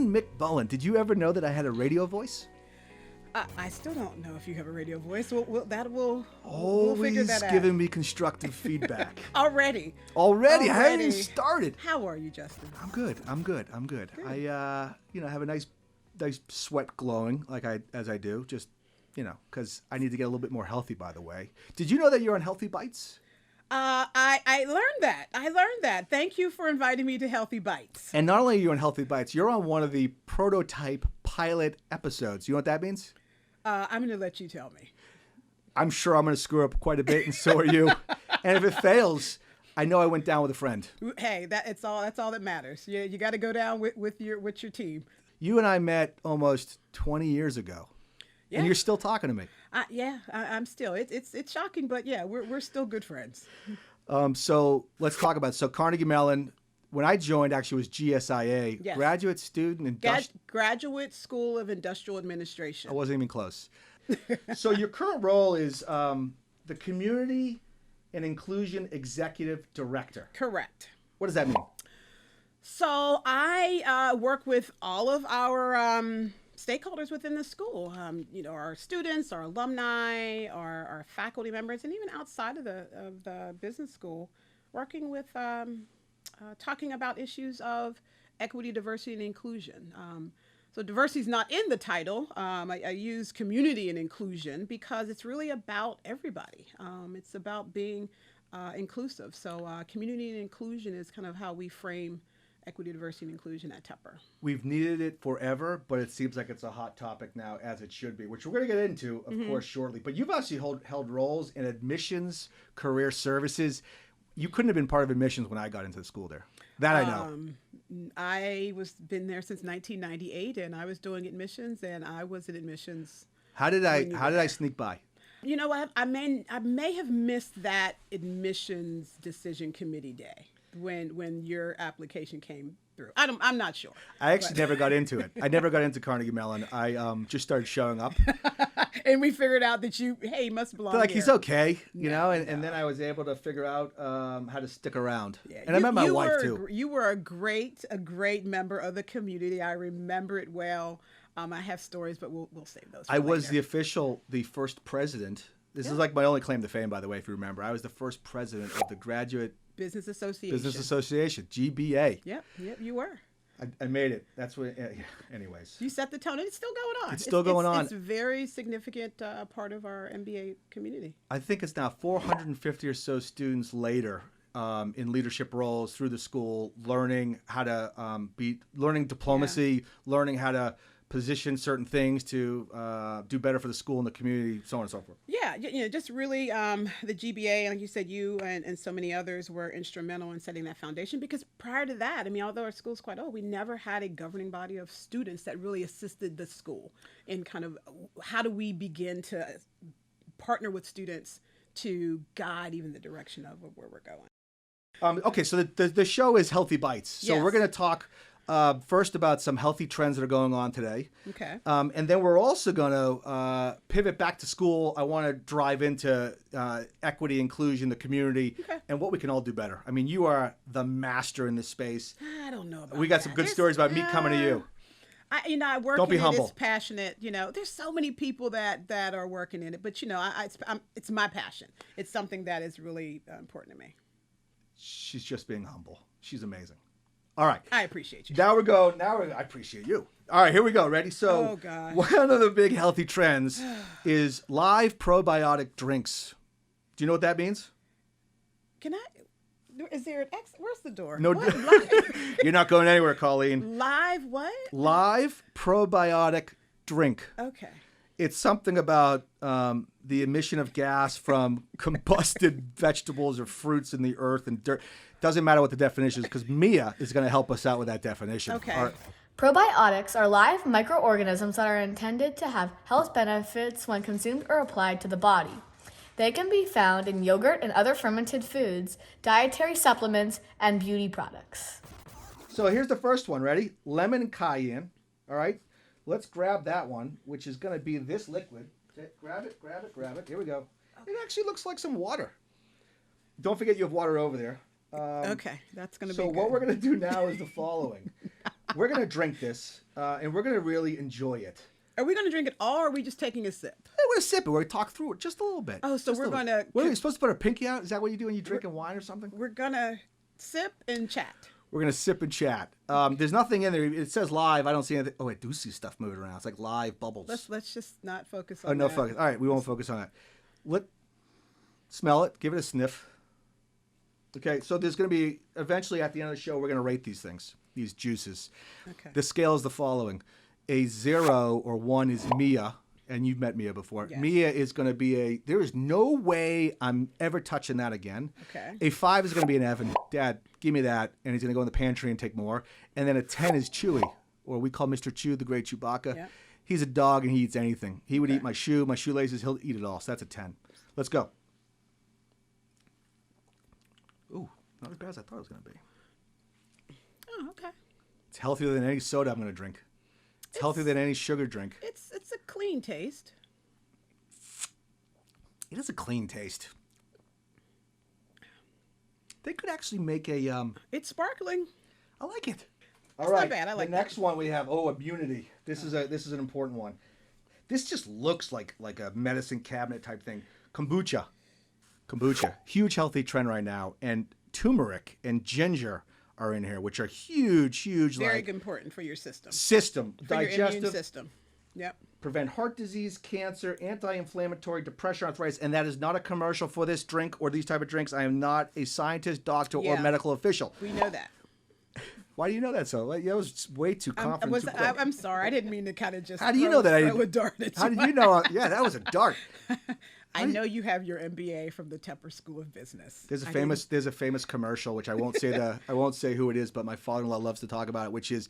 Colleen McMullen, did you ever know that I had a radio voice? I still don't know if you have a radio voice. We'll Always figure that out. giving me constructive feedback. Already. I haven't even started. How are you, Justin? I'm good. Good. I have a nice sweat glowing as I do, just, because I need to get a little bit more healthy, by the way. Did you know that you're on Healthy Bytes? I learned that. Thank you for inviting me to Healthy Bytes. And not only are you on Healthy Bytes, you're on one of the prototype pilot episodes. You know what that means? I'm going to let you tell me. I'm sure I'm going to screw up quite a bit, and so are you. And if it fails, I know I went down with a friend. Hey, that's all that matters. You got to go down with your team. You and I met almost 20 years ago, and you're still talking to me. I'm still. It's shocking, but yeah, we're still good friends. So let's talk about it. So Carnegie Mellon. When I joined, actually, was GSIA, yes. Graduate Student Graduate School of Industrial Administration. I wasn't even close. So your current role is the Community and Inclusion Executive Director. Correct. What does that mean? So I work with all of our stakeholders within the school. Our students, our alumni, our faculty members, and even outside of the business school, working with. Talking about issues of equity, diversity, and inclusion. So diversity is not in the title. I use community and inclusion because it's really about everybody. It's about being inclusive. So community and inclusion is kind of how we frame equity, diversity, and inclusion at Tepper. We've needed it forever, but it seems like it's a hot topic now, as it should be, which we're going to get into, of course, shortly. But you've actually held roles in admissions, career services. You couldn't have been part of admissions when I got into the school there. That I know. I been there since 1998, and I was doing admissions, and I was in admissions. How did I sneak by? You know what? I may have missed that admissions decision committee day when your application came through. I'm not sure. I actually never got into it. I never got into Carnegie Mellon. I just started showing up. And we figured out that you must belong here. He's okay, and then I was able to figure out how to stick around. Yeah, and I met my wife too. You were a great member of the community. I remember it well. I have stories, but we'll save those for I was later. the first president. This is like my only claim to fame, by the way, if you remember. I was the first president of the Graduate Business Association, GBA. Yep, you were. I made it. That's what. Anyways, you set the tone, and it's still going on. It's still going on. It's a very significant part of our MBA community. I think it's now 450 or so students later in leadership roles through the school, learning how to learning diplomacy, learning how to position certain things to do better for the school and the community, so on and so forth. Yeah, just really the GBA, like you said, you and so many others were instrumental in setting that foundation, because prior to that, although our school's quite old, we never had a governing body of students that really assisted the school in kind of how do we begin to partner with students to guide even the direction of where we're going. Okay, so the show is Healthy Bytes. So we're going to talk first about some healthy trends that are going on today. Okay. And then we're also going to pivot back to school. I want to drive into equity, inclusion, the community, and what we can all do better. You are the master in this space. I don't know about We got some good stories about me coming to you. I work Don't be in humble. it. It's passionate. There's so many people that are working in it, but it's my passion. It's something that is really important to me. She's just being humble. She's amazing. All right. I appreciate you. I appreciate you. All right, here we go. Ready? So one of the big healthy trends is live probiotic drinks. Do you know what that means? Is there an exit? Where's the door? No, you're not going anywhere, Colleen. Live what? Live probiotic drink. Okay. It's something about the emission of gas from combusted vegetables or fruits in the earth and dirt. Doesn't matter what the definition is, because Mia is going to help us out with that definition. Okay. Right. Probiotics are live microorganisms that are intended to have health benefits when consumed or applied to the body. They can be found in yogurt and other fermented foods, dietary supplements, and beauty products. So here's the first one. Ready? Lemon and cayenne. All right. Let's grab that one, which is going to be this liquid. Okay, grab it. Here we go. Okay. It actually looks like some water. Don't forget you have water over there. Okay, that's going to be good. So what we're going to do now is the following. we're going to drink this, and we're going to really enjoy it. Are we going to drink it all, or are we just taking a sip? We're going to sip it. We're going to talk through it just a little bit. Oh, so Just we're a little. going to... What are you supposed to put our pinky out? Is that what you do when you're drinking wine or something? We're going to sip and chat. We're going to sip and chat. There's nothing in there. It says live. I don't see anything. Oh, I do see stuff moving around. It's like live bubbles. Let's just not focus on Oh, no that. focus. All right, we won't focus on that. Smell it. Give it a sniff. Okay, so there's going to be, eventually at the end of the show, we're going to rate these things, these juices. Okay. The scale is the following. A 0 or 1 is Mia, and you've met Mia before. Yes. Mia is going to be there is no way I'm ever touching that again. Okay. A 5 is going to be an Evan. Dad, give me that. And he's going to go in the pantry and take more. And then a 10 is Chewy, or we call Mr. Chew the Great Chewbacca. Yep. He's a dog and he eats anything. He would eat my shoelaces. He'll eat it all. So that's a 10. Let's go. Ooh, not as bad as I thought it was going to be. Oh, okay. It's healthier than any soda I'm going to drink. It's healthier than any sugar drink. It's a clean taste. It is a clean taste. They could actually make a It's sparkling. I like it. It's not bad. I like the next one we have immunity. This is an important one. This just looks like a medicine cabinet type thing. Kombucha. Huge healthy trend right now, and turmeric and ginger are in here, which are huge Very like important for your system. digestive, Your immune system. Yep. prevent heart disease, cancer, anti-inflammatory, depression, arthritis, and that is not a commercial for this drink or these type of drinks. I am not a scientist, doctor, or Yeah. medical official. We know that. Why do you know that so? That was way too confident. too quick. I'm sorry. I didn't mean to kind of just How do you know that? throw a dart at How you. did you know? Yeah, that was a dart. I know you have your MBA from the Tepper School of Business. There's a famous commercial, which I won't say who it is, but my father-in-law loves to talk about it, which is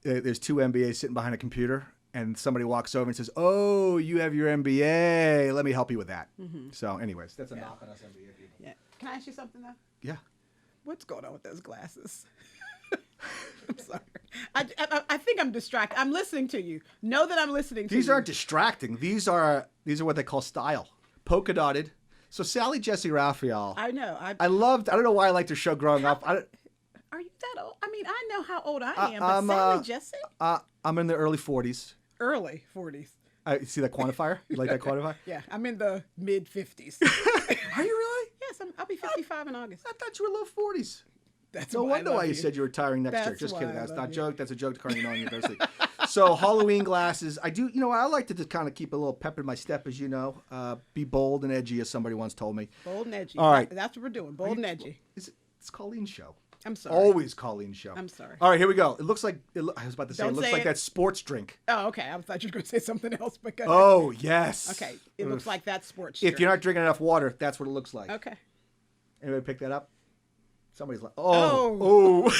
there's two MBAs sitting behind a computer, and somebody walks over and says, "Oh, you have your MBA. Let me help you with that." Mm-hmm. So, anyways, that's a knock on us MBA people. Yeah. Can I ask you something though? Yeah. What's going on with those glasses? I'm sorry. I think I'm distracted. I'm listening to you. Know that I'm listening to you. These aren't distracting. These are what they call style. Polka dotted. So Sally Jesse Raphael. I know. I don't know why I liked her show growing up. Are you that old? I mean, I know how old I am, but Sally Jesse? I'm in the early 40s. Early 40s. See that quantifier? You like that quantifier? Yeah, I'm in the mid 50s. Are you really? Yes, I'll be 55 in August. I thought you were low 40s. That's No why I wonder love why you said you're retiring next year. That's Just why kidding. I That's love not a you. joke. That's a joke to Carnegie Mellon University. So Halloween glasses. I do. I like to just kind of keep a little pep in my step, as you know. Be bold and edgy, as somebody once told me. Bold and edgy. All right. That's what we're doing. Bold and edgy. It's Colleen's show. I'm sorry. Always Colleen's show. I'm sorry. All right, here we go. It looks like I was about to say. Don't It looks say like it. that sports drink. Oh, okay. I thought you were going to say something else, but go ahead. Oh yes. Okay. It looks like that sports If drink. you're not drinking enough water, that's what it looks like. Okay. Anybody pick that up? Somebody's like, Oh. oh.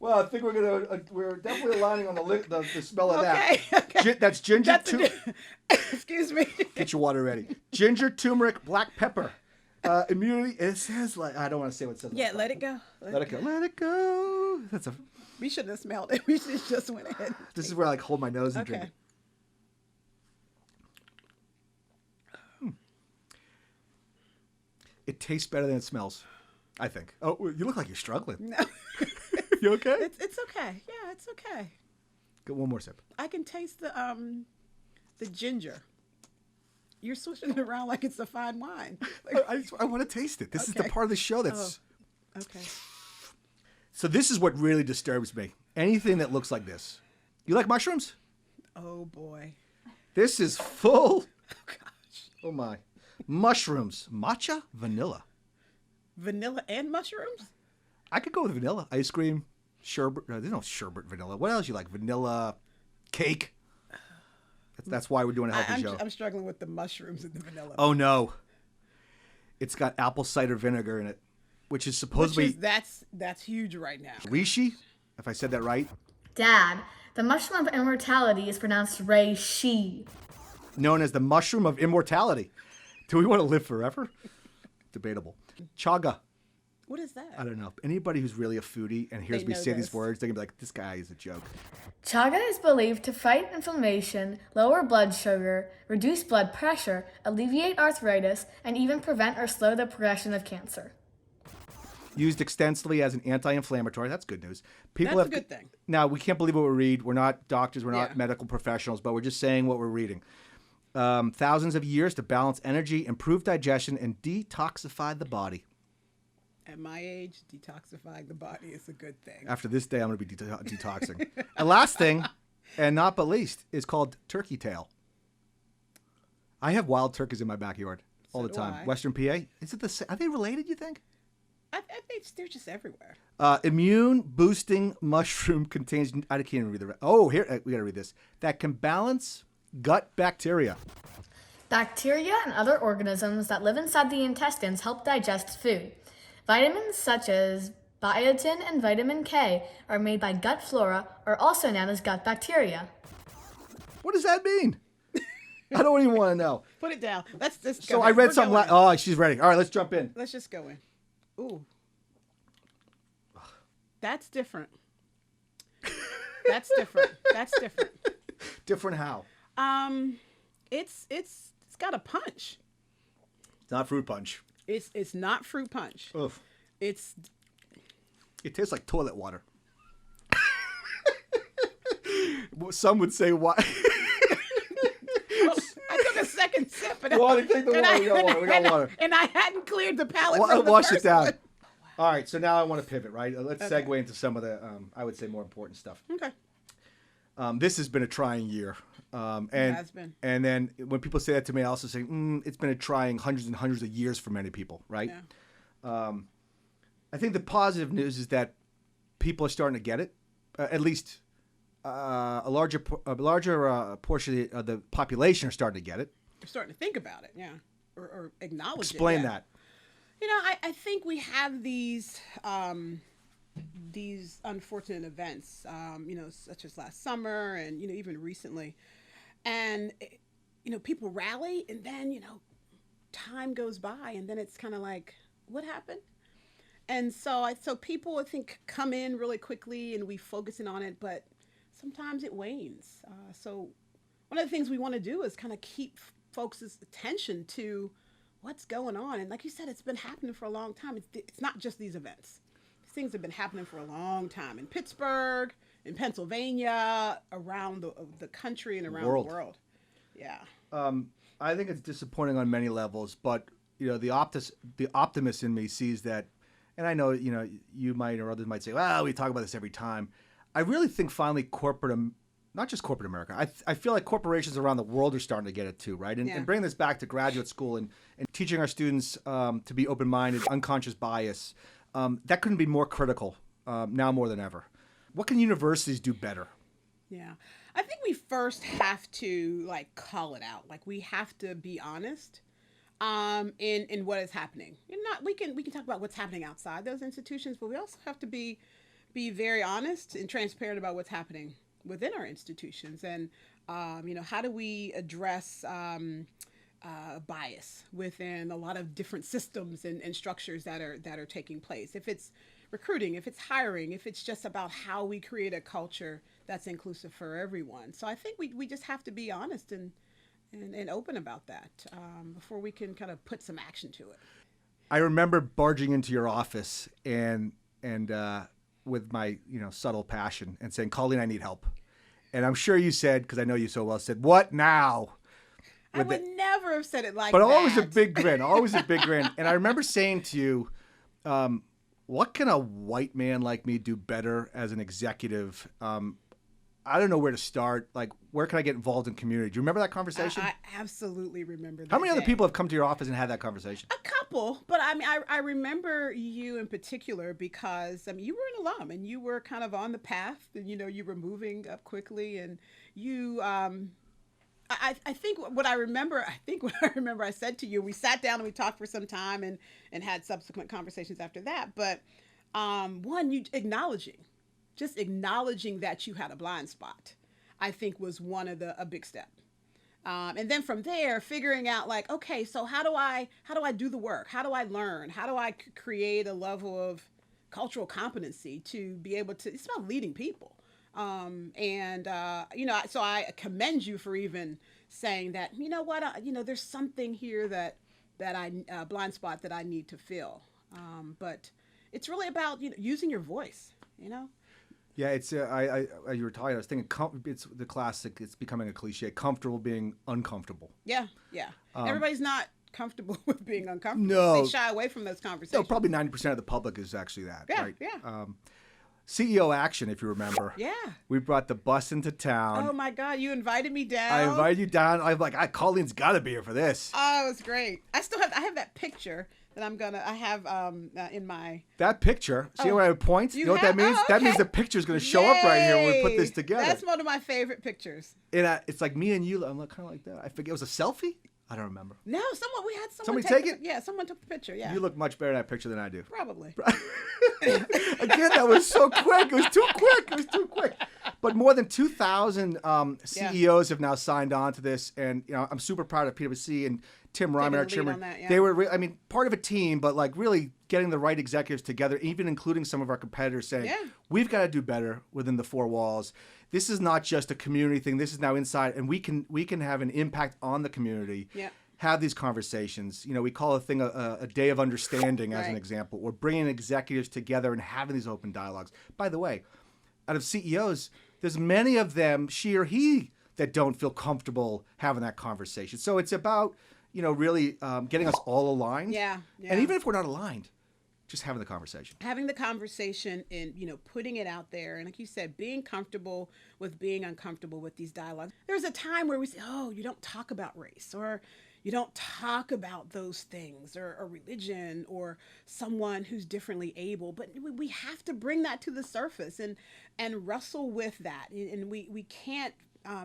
Well, I think we're definitely aligning on the smell of that. Okay. That's ginger. Excuse me. Get your water ready. Ginger, turmeric, black pepper. Immunity. It says like I don't want to say what it says. Yeah, let it go. Let it go. Let it go. That's a. We shouldn't have smelled it. We should have just went ahead. This is where I like hold my nose and drink Okay. it. It tastes better than it smells, I think. Oh, you look like you're struggling. No. You okay? It's okay. Yeah, it's okay. Get one more sip. I can taste the ginger. You're switching it around like it's a fine wine. Like, I want to taste it. This is the Okay. part of the show that's. okay. So this is what really disturbs me. Anything that looks like this. You like mushrooms? Oh boy. This is full. Oh gosh. Oh my. Mushrooms. Matcha? Vanilla. Vanilla and mushrooms? I could go with vanilla. Ice cream. Sherbet. There's no sherbet vanilla. What else you like? Vanilla cake. That's why we're doing a healthy show. I'm struggling with the mushrooms and the vanilla. Oh no. It's got apple cider vinegar in it, which is supposedly That's huge right now. reishi, if I said that right. Dad, the mushroom of immortality is pronounced reishi. Known as the mushroom of immortality. Do we want to live forever? Debatable. Chaga. What is that? I don't know. Anybody who's really a foodie and hears They me know say this. these words, they're going to be like, this guy is a joke. Chaga is believed to fight inflammation, lower blood sugar, reduce blood pressure, alleviate arthritis, and even prevent or slow the progression of cancer. used extensively as an anti-inflammatory. That's good news. That's a good thing. Now, we can't believe what we read. We're not doctors. We're not Yeah. medical professionals, but we're just saying what we're reading. Thousands of years to balance energy, improve digestion, and detoxify the body. At my age, detoxifying the body is a good thing. After this day, I'm going to be detoxing. And last thing, and not but least, is called turkey tail. I have wild turkeys in my backyard all So the do time. I. Western PA. Is it the same? Are they related, you think? I think they're just everywhere. Immune boosting mushroom contains, I can't even read the rest. Oh, here, we got to read this. That can balance gut bacteria. Bacteria and other organisms that live inside the intestines help digest food. Vitamins such as biotin and vitamin K are made by gut flora, or also known as gut bacteria. What does that mean? I don't even want to know. Put it down. Let's go. So I read something. Oh, she's ready. All right, let's jump in. Let's just go in. Ooh. That's different. That's different. That's different. Different how? It's got a punch. It's not fruit punch. It's not fruit punch. Oof. It It tastes like toilet water. Some would say why. I took a second sip and Water, take the water. We got water. We got water. And I hadn't cleared the palate from the Wash first it down. one. All right, so now I want to pivot, right? Let's segue into some of the, I would say, more important stuff. Okay. This has been a trying year. And, It has been. And then when people say that to me, I also say, it's been a trying hundreds and hundreds of years for many people, right? Yeah. I think the positive news is that people are starting to get it. At least a larger portion of the population are starting to get it. You're starting to think about it, yeah. Or acknowledge it. Explain yeah. that. You know, I think we have these unfortunate events, such as last summer and, even recently. And, people rally and then, time goes by and then it's kind of like, what happened? And so people, I think, come in really quickly and we focusing on it, but sometimes it wanes. So one of the things we want to do is kind of keep folks' attention to what's going on. And like you said, it's been happening for a long time. It's not just these events. These things have been happening for a long time in Pittsburgh, in Pennsylvania, around the country and around the world. Yeah. I think it's disappointing on many levels, but the optimist in me sees that, and I know you might or others might say, well, we talk about this every time. I really think finally not just corporate America. I feel like corporations around the world are starting to get it too, right? And bring this back to graduate school and teaching our students to be open-minded, unconscious bias. That couldn't be more critical now more than ever. What can universities do better? Yeah. I think we first have to call it out. We have to be honest in what is happening. We can talk about what's happening outside those institutions, but we also have to be very honest and transparent about what's happening within our institutions. And how do we address bias within a lot of different systems and structures that are taking place? If it's recruiting, if it's hiring, if it's just about how we create a culture that's inclusive for everyone. So I think we just have to be honest and open about that before we can kind of put some action to it. I remember barging into your office and with my subtle passion and saying, Colleen, I need help. And I'm sure you said, because I know you so well, said, what now? I would never have said it like but that. But always a big grin, And I remember saying to you, what can a white man like me do better as an executive? I don't know where to start. Where can I get involved in community? Do you remember that conversation? I absolutely remember that. How many other people have come to your office and had that conversation? A couple, but I remember you in particular because you were an alum and you were kind of on the path and you were moving up quickly and you I think what I remember I said to you, we sat down and we talked for some time and had subsequent conversations after that, but you acknowledging that you had a blind spot, I think was one of a big step. And then from there, figuring out okay, so how do I do the work? How do I learn? How do I create a level of cultural competency to be able to, it's about leading people. So I commend you for even saying that, there's something here that I blind spot that I need to fill. But it's really about using your voice. Yeah, it's I you were talking. I was thinking it's the classic. It's becoming a cliche. Comfortable being uncomfortable. Yeah. Everybody's not comfortable with being uncomfortable. No, they shy away from those conversations. No, probably 90% of the public is actually that. Yeah, right? yeah. CEO action, if you remember. Yeah. We brought the bus into town. Oh my God, you invited me down. I invited you down. I'm like, Colleen's got to be here for this. Oh, it was great. I have that picture that I have in my. That picture. See where I point? You know what that means? Oh, okay. That means the picture's going to show up right here when we put this together. That's one of my favorite pictures. And it's like me and you. I'm kind of like that. I forget. It was a selfie? I don't remember. No, we had someone Somebody take it? Yeah, someone took the picture. Yeah. You look much better in that picture than I do. Probably. Again, that was so quick. It was too quick. But more than 2,000 CEOs have now signed on to this, and I'm super proud of PwC and Tim Ryman, our chairman. They were, part of a team, but like really getting the right executives together, even including some of our competitors, saying we've got to do better within the four walls. This is not just a community thing. This is now inside, and we can have an impact on the community. Yeah. Have these conversations. We call a thing a day of understanding as an example. We're bringing executives together and having these open dialogues. By the way, out of CEOs, there's many of them, she or he, that don't feel comfortable having that conversation. So it's about, really getting us all aligned. Yeah. And even if we're not aligned, just having the conversation. Having the conversation and, putting it out there. And like you said, being comfortable with being uncomfortable with these dialogues. There's a time where we say, oh, you don't talk about race, or you don't talk about those things, or religion, or someone who's differently able. But we have to bring that to the surface and wrestle with that. And we can't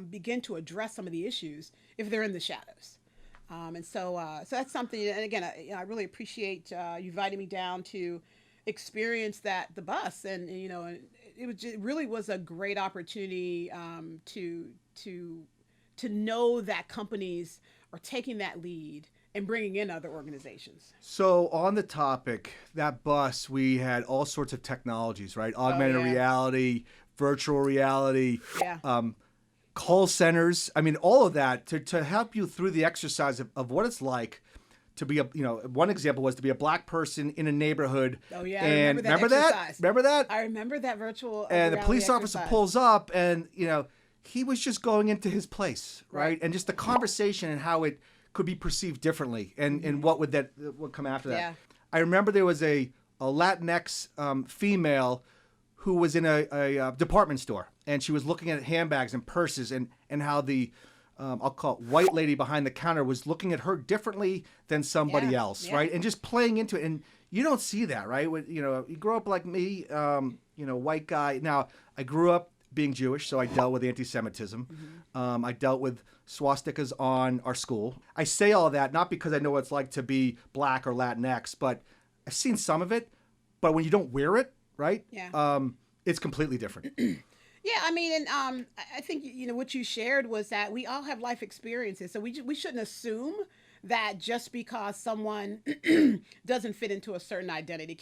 begin to address some of the issues if they're in the shadows. So that's something. And again, I really appreciate you inviting me down to experience the bus. And it really was a great opportunity to know that companies are taking that lead and bringing in other organizations. So on the topic, that bus, we had all sorts of technologies, right? Augmented reality, virtual reality, call centers. All of that to help you through the exercise of what it's like to be one example was to be a black person in a neighborhood. Oh yeah, and remember that? I remember that virtual. And the police officer pulls up, and he was just going into his place, right? And just the conversation and how it could be perceived differently, and what would come after that. Yeah. I remember there was a Latinx female who was in a department store, and she was looking at handbags and purses, and how the I'll call it white lady behind the counter was looking at her differently than somebody else, right? And just playing into it. And you don't see that, right? When, you grow up like me, white guy. Now, I grew up being Jewish, so I dealt with anti-Semitism. Mm-hmm. I dealt with swastikas on our school. I say all that not because I know what it's like to be black or Latinx, but I've seen some of it. But when you don't wear it, right? Yeah. It's completely different. Yeah, I think what you shared was that we all have life experiences, so we shouldn't assume that just because someone doesn't fit into a certain identity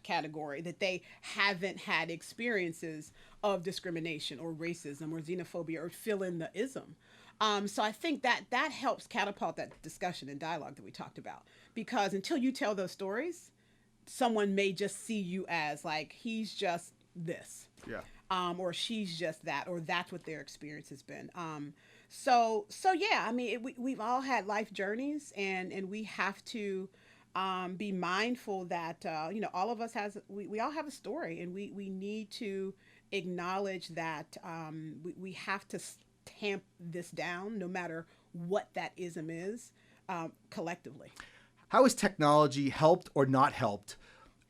category that they haven't had experiences of discrimination or racism or xenophobia or fill in the ism. So I think that helps catapult that discussion and dialogue that we talked about, because until you tell those stories, someone may just see you as like, he's just this. Yeah. Or she's just that, or that's what their experience has been. So yeah, we've all had life journeys, and we have to be mindful that all of us we all have a story, and we need to acknowledge that we have to tamp this down, no matter what that ism is, collectively. How has technology helped or not helped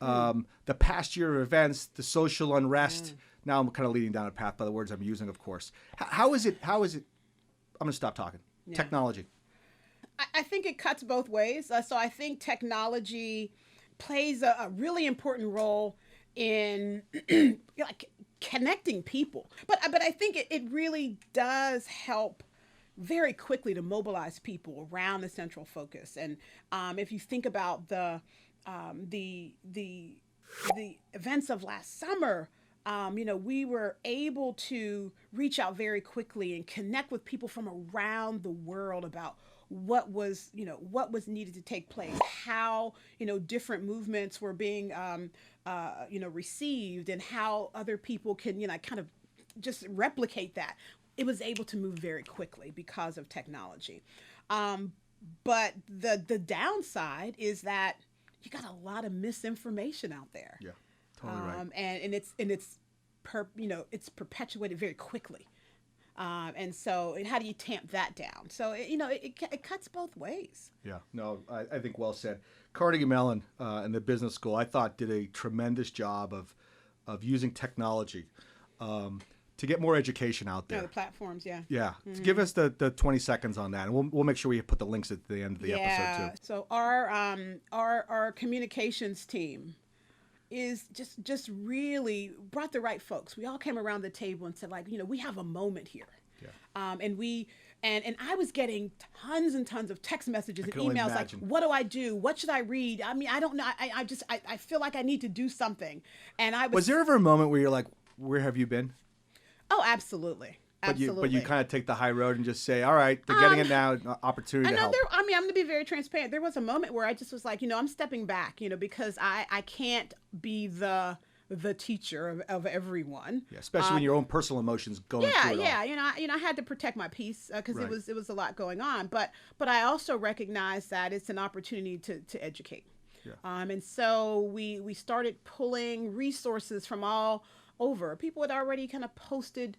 the past year of events, the social unrest? Now I'm kind of leading down a path by the words I'm using, of course. How is it? I'm going to stop talking. Yeah. Technology. I think it cuts both ways. So I think technology plays a really important role in connecting people. But I think it really does help very quickly to mobilize people around the central focus. And if you think about the events of last summer, we were able to reach out very quickly and connect with people from around the world about what was needed to take place, how, different movements were being, received, and how other people can, kind of just replicate that. It was able to move very quickly because of technology. But the downside is that you got a lot of misinformation out there. Yeah, totally right. And it's perpetuated very quickly. And how do you tamp that down? So, it cuts both ways. Yeah, no, I think well said. Carnegie Mellon and the business school, I thought, did a tremendous job of using technology to get more education out there. Yeah, the platforms, yeah. Yeah. Mm-hmm. Give us the 20 seconds on that, and we'll make sure we put the links at the end of the episode, too. So our communications team is just really brought the right folks. We all came around the table and said, we have a moment here. Yeah. And I was getting tons and tons of text messages and emails like, what do I do? What should I read? I mean, I don't know. I feel like I need to do something. And was there ever a moment where you're like, where have you been? Oh, absolutely. But you kind of take the high road and just say, all right, they're getting it now, opportunity to help. I'm going to be very transparent. There was a moment where I just was like, I'm stepping back, because I can't be the teacher of everyone. Yeah, especially when your own personal emotions going through it all. Yeah, I had to protect my peace because it was a lot going on. But I also recognize that it's an opportunity to educate. Yeah. And so we started pulling resources from all over. People had already kind of posted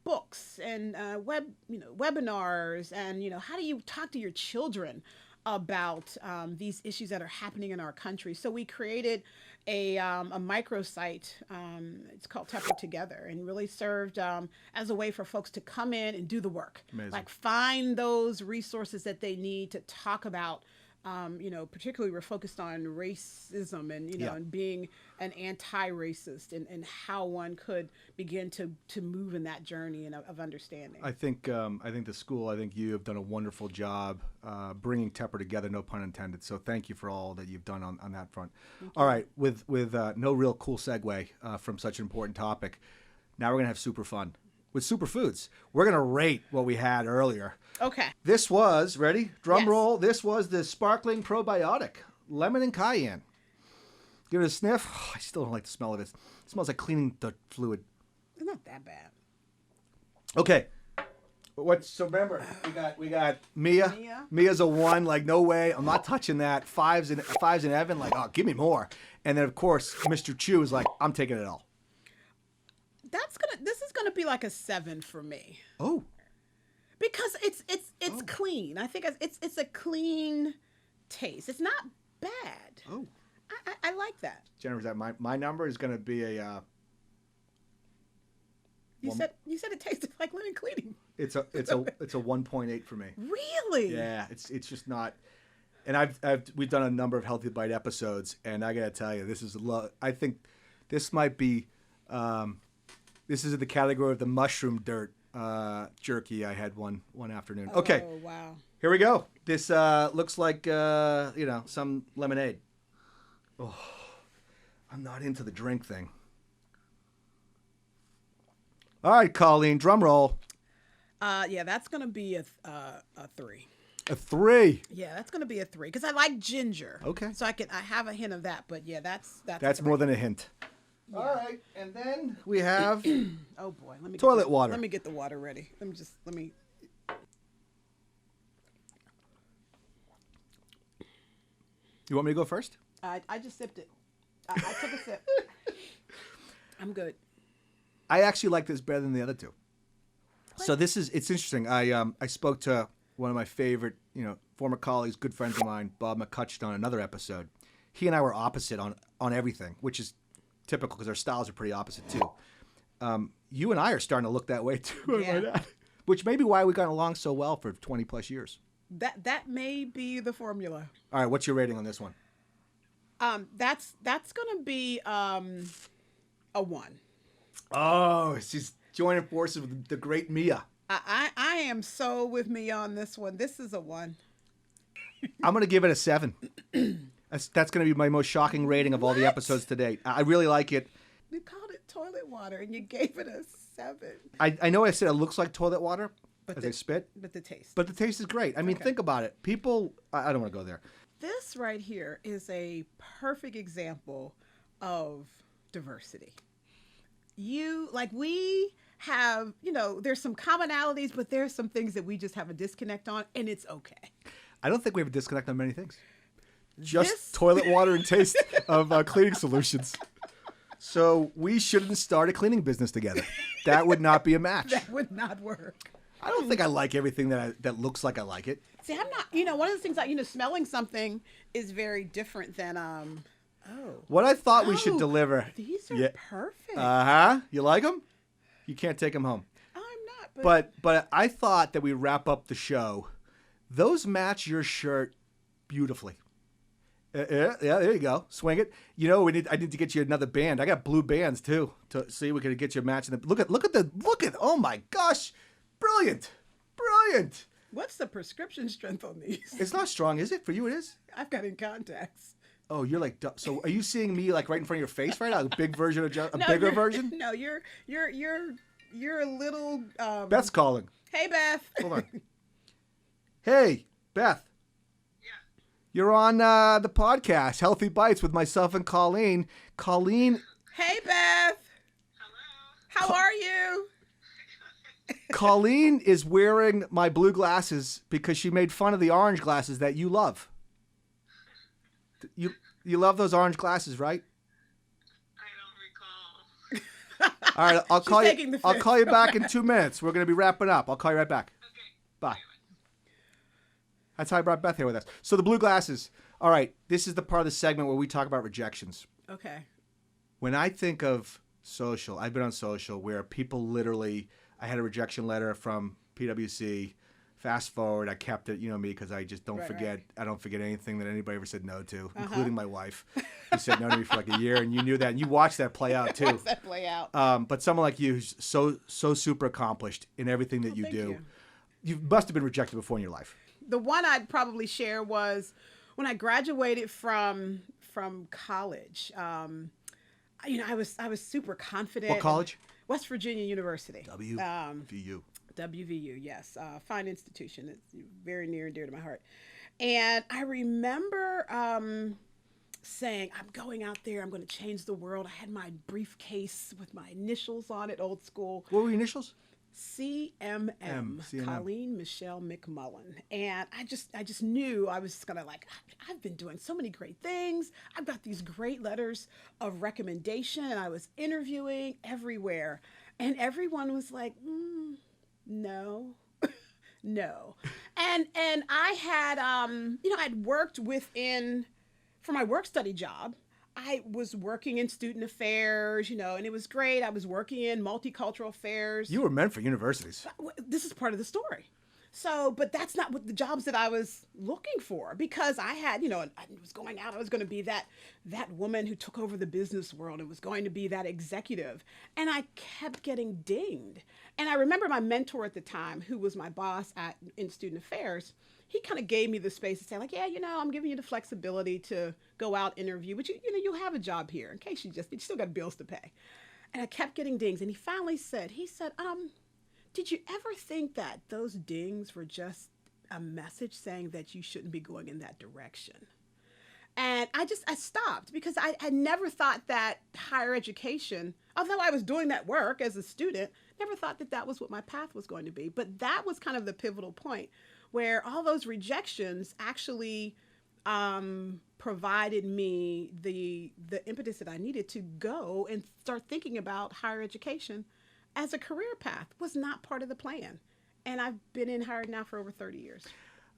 books and webinars, and how do you talk to your children about these issues that are happening in our country. So we created a microsite. It's called Tepper Together, and really served as a way for folks to come in and do the work. Amazing. Like find those resources that they need to talk about. Particularly we're focused on racism and, and being an anti-racist and how one could begin to move in that journey of understanding. I think the school, you have done a wonderful job bringing Tepper together, no pun intended. So thank you for all that you've done on that front. All right, with no real cool segue from such an important topic, now we're going to have super fun. With superfoods, we're going to rate what we had earlier. Okay. This was, ready? Drum Yes. roll. This was the sparkling probiotic, lemon and cayenne. Give it a sniff. Oh, I still don't like the smell of it. It smells like cleaning the fluid. It's not that bad. Okay. So remember, we got Mia. Mia's a 1. Like, no way. I'm not touching that. Fives in Evan. Like, oh, give me more. And then of course, Mr. Chu is like, I'm taking it all. This is gonna be like a 7 for me. Oh. Because it's clean. I think it's a clean taste. It's not bad. Oh. I like that. Jennifer, is that my number is gonna be a You said it tasted like linen cleaning. It's a 1.8 for me. Really? Yeah, it's just not. And we've done a number of Healthy Bite episodes, and I gotta tell you, I think this might be this is in the category of the mushroom dirt jerky I had one afternoon. Okay. Oh, wow. Here we go. This looks like some lemonade. Oh, I'm not into the drink thing. All right, Colleen, drum roll. Yeah, that's gonna be a 3. A 3. Yeah, that's gonna be a 3 because I like ginger. Okay. So I have a hint of that, but yeah, that's more than a hint. Yeah. All right, and then we have oh boy, toilet water. Let me get the water ready. Let me. You want me to go first? I just sipped it. I took a sip. I'm good. I actually like this better than the other two. What? So it's interesting. I spoke to one of my favorite, former colleagues, good friends of mine, Bob McCutcheon, on another episode. He and I were opposite on everything, which is typical because our styles are pretty opposite too. You and I are starting to look that way too. Yeah. Which may be why we've gotten along so well for 20 plus years. That may be the formula. All right, what's your rating on this one? That's gonna be a 1. Oh, she's joining forces with the great Mia. I am so with Mia on this one. This is a 1. I'm gonna give it a 7. That's going to be my most shocking rating of all the episodes to date. I really like it. You called it toilet water, and you gave it a 7. I know I said it looks like toilet water as I spit. But the taste. But the taste is great. I mean, think about it. People, I don't want to go there. This right here is a perfect example of diversity. We have, there's some commonalities, but there's some things that we just have a disconnect on, and it's okay. I don't think we have a disconnect on many things. Just toilet water and taste of cleaning solutions. So we shouldn't start a cleaning business together. That would not be a match. That would not work. I don't think I like everything that looks like I like it. See, I'm not, one of the things that, smelling something is very different than, What I thought we should deliver. These are perfect. Uh-huh. You like them? You can't take them home. I'm not. But I thought that we wrap up the show. Those match your shirt beautifully. Yeah, there you go. Swing it. I need to get you another band. I got blue bands too. To see, we could get you a match. Look at. Oh my gosh, brilliant. What's the prescription strength on these? It's not strong, is it? For you, it is. I've got in contacts. Oh, you're like. So, are you seeing me like right in front of your face right now? A big version of bigger version? No, you're a little. Beth's calling. Hey, Beth. Hold on. Hey, Beth. You're on the podcast, Healthy Bytes, with myself and Colleen. Colleen. Hey, Beth. Hello. How are you? Colleen is wearing my blue glasses because she made fun of the orange glasses that you love. You love those orange glasses, right? I don't recall. All right, I'll call you back in 2 minutes. We're going to be wrapping up. I'll call you right back. Okay. Bye. That's how I brought Beth here with us. So the blue glasses. All right, this is the part of the segment where we talk about rejections. Okay. When I think of social, I've been on social where people literally, I had a rejection letter from PwC. Fast forward, I kept it, me, because I just don't forget. Right. I don't forget anything that anybody ever said no to, including my wife, who said no to me for like a year, and you knew that, and you watched that play out too. Watched that play out. But someone like you, who's so super accomplished in everything that you do, you must have been rejected before in your life. The one I'd probably share was when I graduated from college. I was super confident. What college? West Virginia University. WVU. WVU, yes. Fine institution. It's very near and dear to my heart. And I remember saying, I'm going out there. I'm going to change the world. I had my briefcase with my initials on it, old school. What were your initials? CMM, Colleen Michelle McMullen. And I just knew I was just going to I've been doing so many great things. I've got these great letters of recommendation, and I was interviewing everywhere. And everyone was like, no, no. And I had, I'd worked for my work study job, I was working in student affairs, and it was great. I was working in multicultural affairs. You were meant for universities. This is part of the story. So, but that's not what the jobs that I was looking for, because I had, I was going out. I was going to be that woman who took over the business world. It was going to be that executive. And I kept getting dinged. And I remember my mentor at the time, who was my boss in student affairs, he kind of gave me the space to say, I'm giving you the flexibility to go out, interview, but you have a job here in case you still got bills to pay. And I kept getting dings. And he finally said, did you ever think that those dings were just a message saying that you shouldn't be going in that direction? And I stopped, because I never thought that higher education, although I was doing that work as a student, never thought that was what my path was going to be. But that was kind of the pivotal point, where all those rejections actually provided me the impetus that I needed to go and start thinking about higher education as a career path. Was not part of the plan. And I've been in higher now for over 30 years.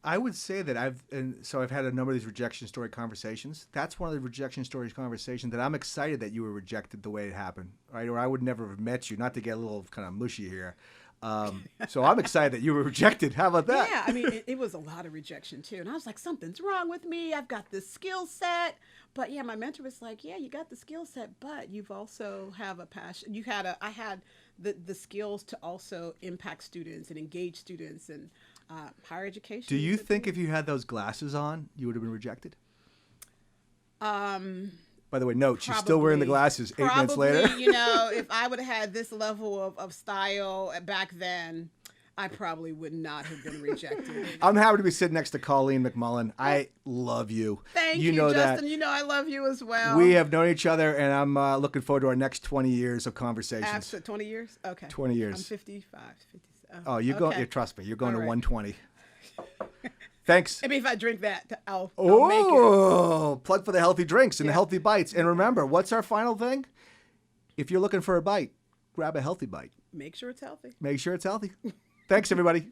I would say that I've had a number of these rejection story conversations. That's one of the rejection stories conversations that I'm excited that you were rejected the way it happened, right? Or I would never have met you, not to get a little kind of mushy here. So I'm excited that you were rejected. How about that? Yeah, I mean, it was a lot of rejection too. And I was like, something's wrong with me. I've got this skill set. But yeah, my mentor was like, yeah, you got the skill set, but you've also have a passion. I had the skills to also impact students and engage students and higher education. Do you think if you had those glasses on, you would have been rejected? By the way, note, she's still wearing the glasses 8 minutes later. Probably, you know, if I would have had this level of style back then, I probably would not have been rejected. I'm happy to be sitting next to Colleen McMullen. I love you. Thank you, know Justin. that. You know I love you as well. We have known each other, and I'm looking forward to our next 20 years of conversations. After 20 years? Okay. 20 years. I'm 55. 57. Oh, you're okay. going. Trust me, you're going All to right. 120. Thanks. Maybe if I drink that, I'll make it. Oh, plug for the healthy drinks and the healthy bites. And remember, what's our final thing? If you're looking for a bite, grab a healthy bite. Make sure it's healthy. Make sure it's healthy. Thanks, everybody.